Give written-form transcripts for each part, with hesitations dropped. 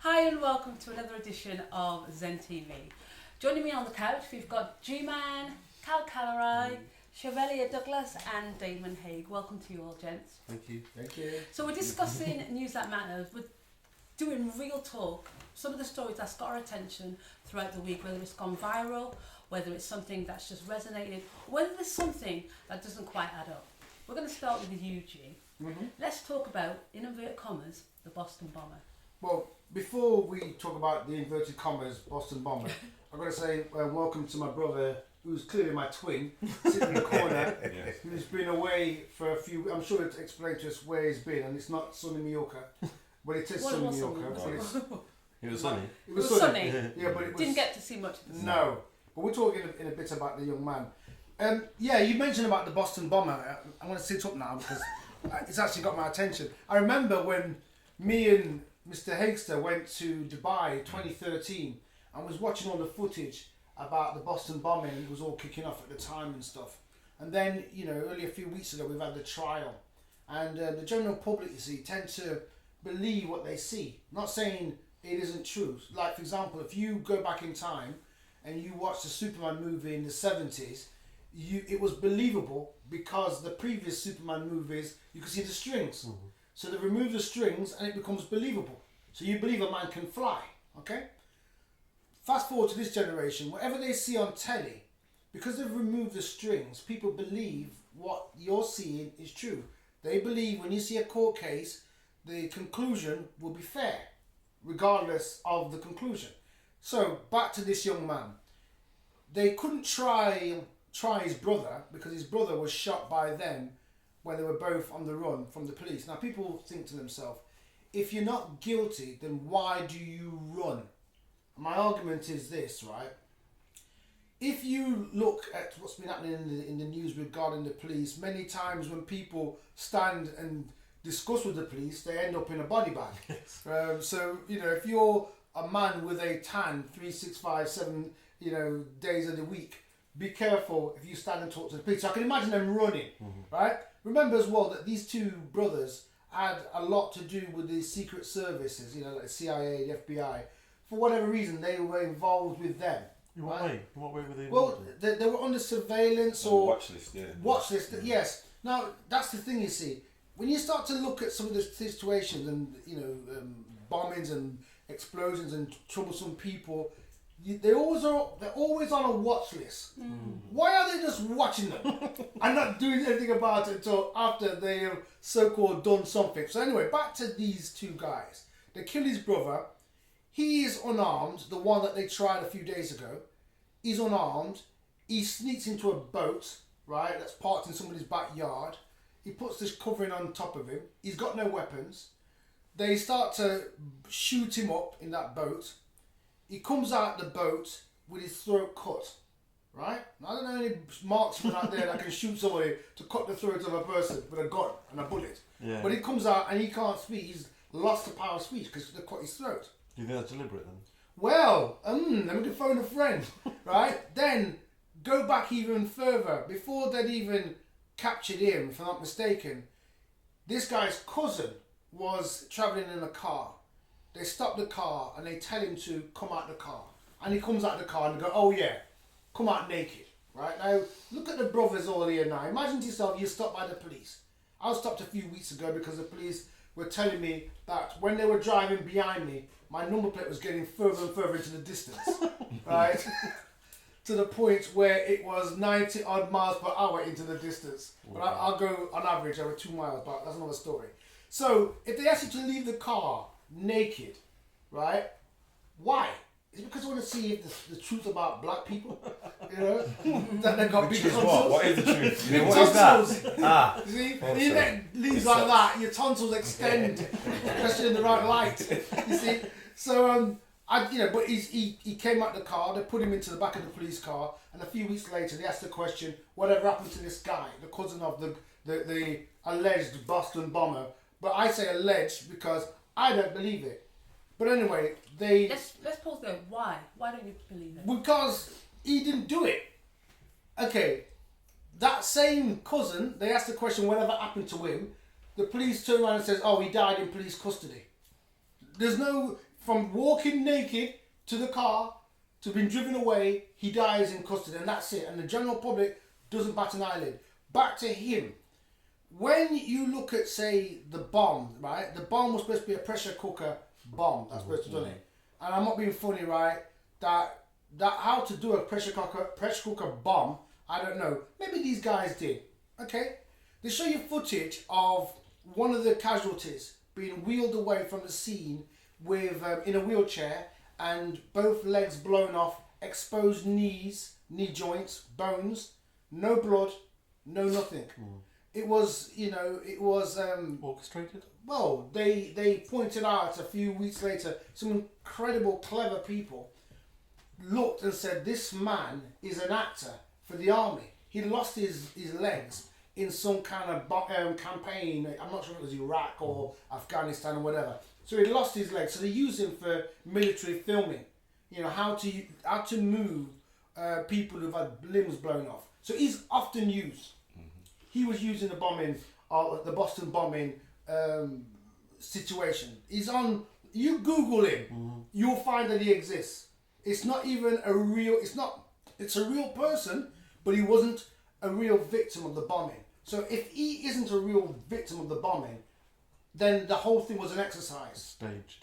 Hi and welcome to another edition of ZeN TV. Joining me on the couch we've got G-Man, Cal Callery, Chevalier Douglas and Damon Haig. Welcome to you all, gents. Thank you. Thank you. So we're discussing news that matters. We're doing real talk. Some of the stories that's got our attention throughout the week, whether it's gone viral, whether it's something that's just resonated, whether there's something that doesn't quite add up. We're going to start with you, G. Let's talk about, in inverted commas, the Boston bomber. Well, before we talk about the inverted commas Boston bomber, I've got to say welcome to my brother, who's clearly my twin, sitting in the corner, Yes. who's been away for a few. I'm sure he'll explain to us where he's been, and it's not sunny Mallorca, but it is Well, it sunny was Mallorca. sunny. But it's, It was sunny. it It was was sunny. Yeah, but it was, Didn't get to see much of the No, but we're talking in a bit about the young man. Yeah, you mentioned about the Boston bomber. I'm going to sit up now because it's actually got my attention. I remember when me and Mr. Hagster went to Dubai 2013 and was watching all the footage about the Boston bombing. It was all kicking off at the time and stuff. And then, you know, only a few weeks ago we've had the trial. And the general public, you see, tend to believe what they see. Not saying it isn't true. Like, for example, if you go back in time and you watch the Superman movie in the 70s, it was believable because the previous Superman movies, you could see the strings. So they remove the strings and it becomes believable. So you believe a man can fly, okay? Fast forward to this generation, whatever they see on telly, because they've removed the strings, people believe what you're seeing is true. They believe when you see a court case, the conclusion will be fair, regardless of the conclusion. So back to this young man. They couldn't try his brother because his brother was shot by them when they were both on the run from the police. Now people think to themselves, if you're not guilty, then why do you run? My argument is this, right? If you look at what's been happening in the news regarding the police, many times when people stand and discuss with the police, they end up in a body bag. So, you know, if you're a man with a tan 365 days of the week, be careful if you stand and talk to the police. So I can imagine them running, right? Remember as well that these two brothers had a lot to do with the secret services, you know, like the CIA, the FBI. For whatever reason, they were involved with them. In what way? In what way were they Well, involved? they were under surveillance or watch list, yeah. watch list. Yes. Now that's the thing. You see, when you start to look at some of the situations and bombings and explosions and troublesome people, they're always on a watch list. Why are they just watching them and not doing anything about it until after they have so-called done something? So anyway, back to these two guys. They killed his brother. He is unarmed, the one that they tried a few days ago. He's unarmed. He sneaks into a boat, right, that's parked in somebody's backyard. He puts this covering on top of him. He's got no weapons. They start to shoot him up in that boat. He comes out the boat with his throat cut, right? Now, I don't know any marksman out there that can shoot somebody to cut the throat of a person with a gun and a bullet. Yeah. But he comes out and he can't speak. He's lost the power of speech because they cut his throat. Do you think that's deliberate then? Well, let me phone a friend, right? Then go back even further. Before they'd even captured him, if I'm not mistaken, this guy's cousin was travelling in a car. They stop the car and they tell him to come out the car. And he comes out the car and they go, oh yeah, come out naked. Right? Now, look at the brothers all here now. Imagine to yourself, you're stopped by the police. I was stopped a few weeks ago because the police were telling me that when they were driving behind me, my number plate was getting further and further into the distance. Right? To the point where it was 90 odd miles per hour into the distance. But I'll go on average over 2 miles, but that's another story. So, if they ask you to leave the car naked, right? Why? Is it because they want to see if the truth about black people? You know? That they got big tonsils? What is the truth? Big What is tonsils. that? You see? When you let leaves like that, your tonsils extend, especially in the right light. You see? So, but he came out the car, they put him into the back of the police car, and a few weeks later they asked the question, whatever happened to this guy, the cousin of the alleged Boston bomber? But I say alleged because I don't believe it. But anyway, Let's pause there. Why? Why don't you believe it? Because he didn't do it. Okay, that same cousin, they asked the question, whatever happened to him, the police turn around and says, oh, he died in police custody. There's no from walking naked to the car to being driven away, he dies in custody, and that's it. And the general public doesn't bat an eyelid. Back to him. When you look at, say, the bomb, right? The bomb was supposed to be a pressure cooker bomb. That's supposed to do it. And I'm not being funny, right? That how to do a pressure cooker bomb, I don't know. Maybe these guys did. Okay? They show you footage of one of the casualties being wheeled away from the scene with in a wheelchair and both legs blown off, exposed knees, knee joints, bones, no blood, no nothing. It was, orchestrated. Well, they pointed out a few weeks later, some incredible, clever people looked and said, this man is an actor for the army. He lost his legs in some kind of campaign. I'm not sure if it was Iraq or Afghanistan or whatever. So he lost his legs. So they used him for military filming. You know, how to move people who've had limbs blown off. So he's often used. He was used in the bombing, the Boston bombing situation. He's on. You Google him, you'll find that he exists. It's not even a real. It's a real person, but he wasn't a real victim of the bombing. So if he isn't a real victim of the bombing, then the whole thing was an exercise.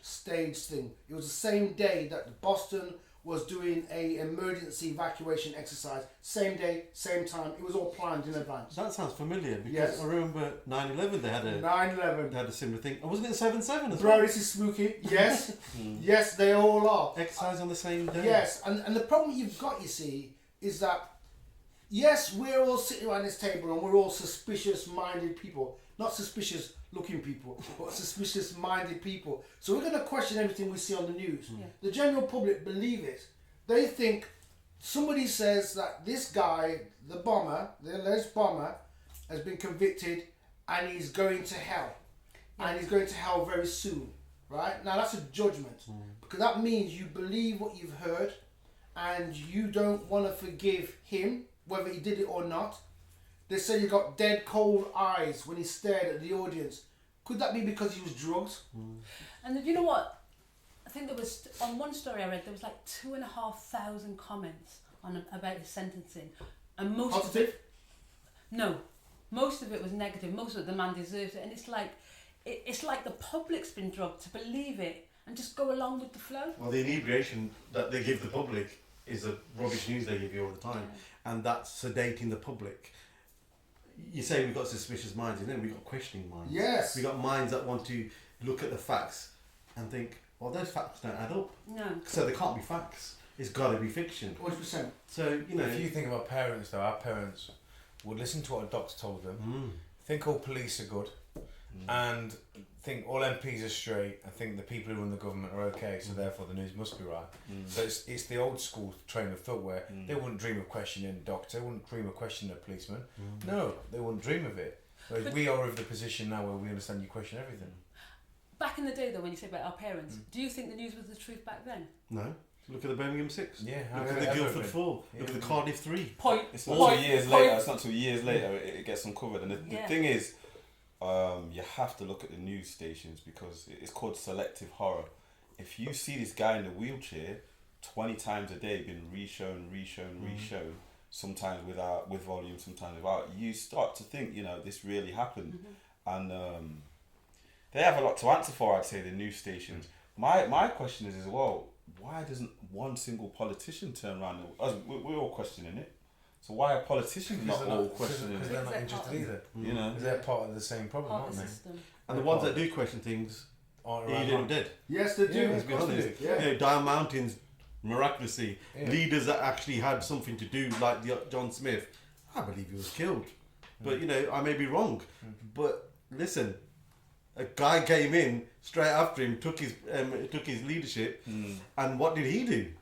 Staged thing. It was the same day that Boston was doing a emergency evacuation exercise. Same day, same time. It was all planned in advance. That sounds familiar because Yes. I remember 9/11. They had a 9/11. they had a similar thing. And wasn't it 7/7 as Bro, well? this is spooky. Yes. Yes, they all are. Exercise on the same day. Yes, and the problem you've got, you see, is that, yes, we're all sitting around this table and we're all suspicious-minded people. Not suspicious-looking people, but suspicious-minded people. So we're going to question everything we see on the news. Yeah. The general public believe it. They think somebody says that this guy, the bomber, the alleged bomber, has been convicted and he's going to hell. And he's going to hell very soon. Right? Now that's a judgment. Because that means you believe what you've heard and you don't want to forgive him, whether he did it or not. They say he got dead cold eyes when he stared at the audience. Could that be because he was drugged? And you know what? I think there was, on one story I read, there was like 2,500 comments about his sentencing. And most of Positive? it, no, most of it was negative. Most of it, the man deserves it. And it's like the public's been drugged to believe it and just go along with the flow. Well, the inebriation that they give the public is the rubbish news they give you all the time, and that's sedating the public. You say we've got suspicious minds, and then we've got questioning minds. Yes. We've got minds that want to look at the facts and think, well, those facts don't add up. No. So they can't be facts. It's got to be fiction. 100%. So, you know. If you think of our parents, though, our parents would listen to what a doctor told them, think all police are good, and think all MPs are straight, and think the people who run the government are okay, so therefore the news must be right. So it's the old school train of thought where they wouldn't dream of questioning a doctor, wouldn't dream of questioning a policeman. No, they wouldn't dream of it. Whereas But we are of the position now where we understand you question everything. Back in the day, though, when you say about our parents, do you think the news was the truth back then? No. Look at the Birmingham 6. Yeah, how Look could at it the ever Guildford have 4. been? Look at Yeah. the Cardiff 3. Point. It's not Point. till years Point. later. It's not till years later it gets uncovered. And the thing is, you have to look at the news stations because it's called selective horror. If you see this guy in the wheelchair 20 times a day being reshown, sometimes with volume, sometimes without, you start to think, this really happened. And they have a lot to answer for, I'd say, the news stations. My question is as well, why doesn't one single politician turn around and we're all questioning it? So why are politicians not all questioning Because it? they're not interested either. You know, Because they're part of the same problem, Part aren't of the they? system. And the ones that do question things, Aren't he around didn't much. dead. Yes, they do. Yeah, Let's be honest. Yeah. You know, down mountains, miraculously, Yeah. leaders that actually had something to do, like John Smith, I believe he was killed. But I may be wrong. But listen, a guy came in straight after him, took his leadership, and what did he do?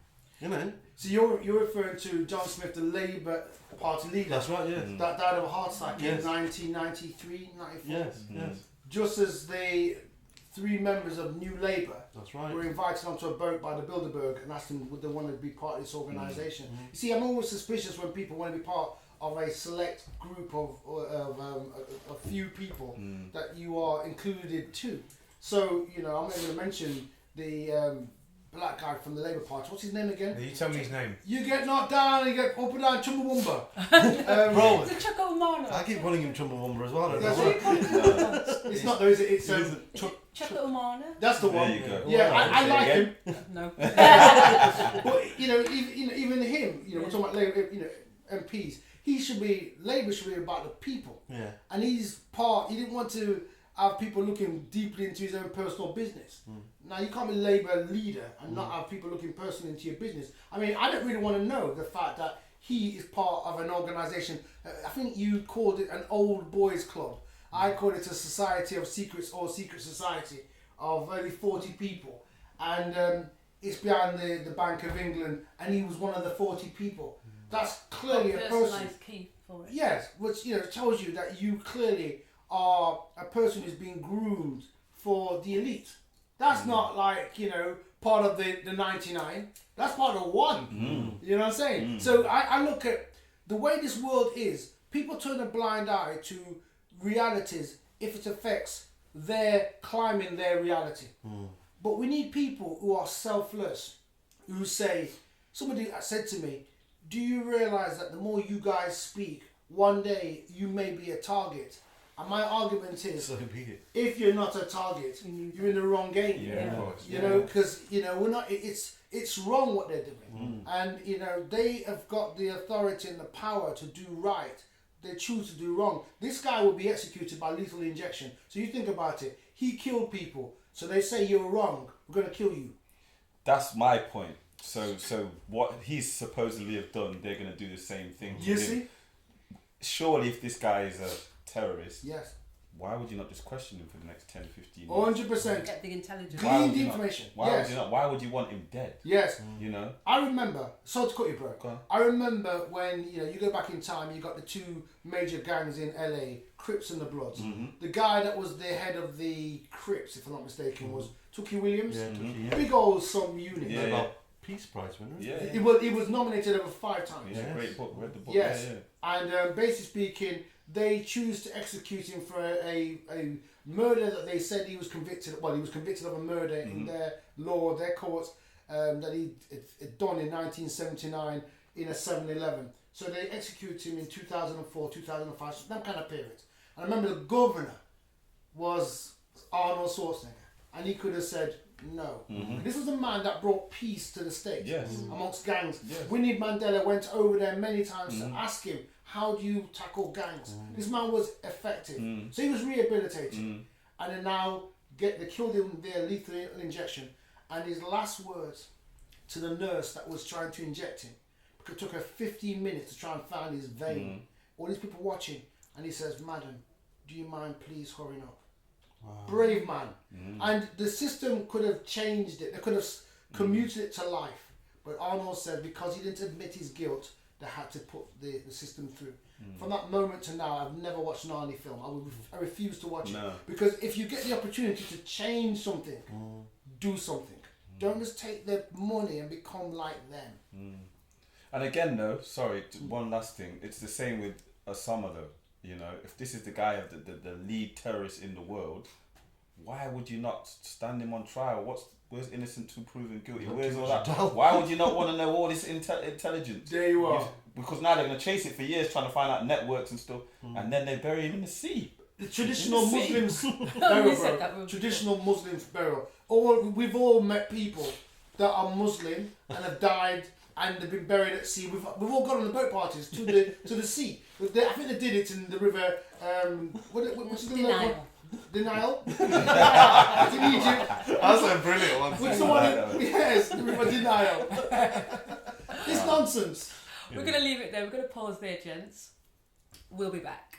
So you're referring to John Smith, the Labour Party leader. That's right. Yeah. That died of a heart attack Yes. in 1993, 94. Yes. Just as the 3 members of New Labour That's right. were invited onto a boat by the Bilderberg and asked them would they want to be part of this organisation. You see, I'm always suspicious when people want to be part of a select group of a few people that you are included to. So, I'm not going to mention the black guy from the Labour Party. What's his name again? You tell me his name. You get knocked down, you get up and down, Chumbawamba. Bro, Is it Chukwuemana? I keep calling him Chumbawamba as well. I don't That's know what why. you call it. It's not though, is it? It's Chukwuemana? that's the There one. you go. Yeah, I like him. No. But you know, even him, you know, we're talking about Labour, you know, MPs. Labour should be about the people. Yeah. And he didn't want to have people looking deeply into his own personal business. Now, you can't be a Labour leader and not have people looking personally into your business. I mean, I don't really want to know the fact that he is part of an organisation. I think you called it an old boys club. I call it a society of secrets or secret society of only 40 people. And it's behind the Bank of England, and he was one of the 40 people. That's clearly a person. Personalised key for it. Yes, which tells you that you clearly are a person who's being groomed for the elite. That's not like part of the 99. That's part of one. You know what I'm saying? So I look at the way this world is. People turn a blind eye to realities if it affects their climbing their reality. But we need people who are selfless, who say. Somebody said to me, "Do you realise that the more you guys speak, one day you may be a target?" And my argument is, So be it. if you're not a target, you're in the wrong game. Yeah, of course. You know, because we're not. It's wrong what they're doing, and they have got the authority and the power to do right. They choose to do wrong. This guy will be executed by lethal injection. So you think about it. He killed people. So they say you're wrong. We're gonna kill you. That's my point. So what he's supposedly have done, they're gonna do the same thing. You see? Surely, if this guy is a terrorist, Yes. why would you not just question him for the next 10, 15 years? 100%. Get the intelligence. Why would Glean the you not? information. Why Yes. would you not? Why would you want him dead? Yes. You know? I remember, sorry to cut you, bro. Go on. I remember when, you go back in time, you got the two major gangs in LA, Crips and the Bloods. The guy that was the head of the Crips, if I'm not mistaken, was Tookie Williams. Yeah, yeah. Big old some unit. Yeah. Nobel Peace Prize winner. Yeah. He was nominated over 5 times. Yeah, great book. Read the book. Yes. Yeah, yeah. And basically speaking, they choose to execute him for a murder that they said he was convicted. Well, he was convicted of a murder in their law, their courts, that he had done in 1979 in a 7-Eleven. So they execute him in 2004, 2005, so that kind of period. And I remember the governor was Arnold Schwarzenegger, and he could have said no. This was a man that brought peace to the States Yes. amongst gangs. Yes. Winnie Mandela went over there many times to ask him, how do you tackle gangs? This man was effective. So he was rehabilitated. And then now they killed him with their lethal injection. And his last words to the nurse that was trying to inject him, because it took her 15 minutes to try and find his vein. All these people watching. And he says, "Madam, do you mind please hurrying up?" Wow. Brave man. And the system could have changed it. They could have commuted it to life. But Arnold said because he didn't admit his guilt, they had to put the system through. From that moment to now, I've never watched an Arnie film. I refuse to watch it. Because if you get the opportunity to change something, do something. Don't just take their money and become like them. And again, though, sorry, one last thing. It's the same with Osama, though. If this is the guy, the lead terrorist in the world, why would you not stand him on trial? Where's innocent to proven guilty? Where's all that? Why would you not want to know all this intelligence? There you are. Because now they're going to chase it for years trying to find out networks and stuff, and then they bury him in the sea. The traditional In the sea. Muslims You burial, said that bro. word Traditional Muslims burial. We've all met people that are Muslim and have died and they've been buried at sea. We've all gone on the boat parties to the sea. I think they did it in the river. What's the name? Denial. It's in Egypt. That's a brilliant one. Which the one? Yes, the river Denial. It's nonsense. We're going to leave it there. We're going to pause there, gents. We'll be back.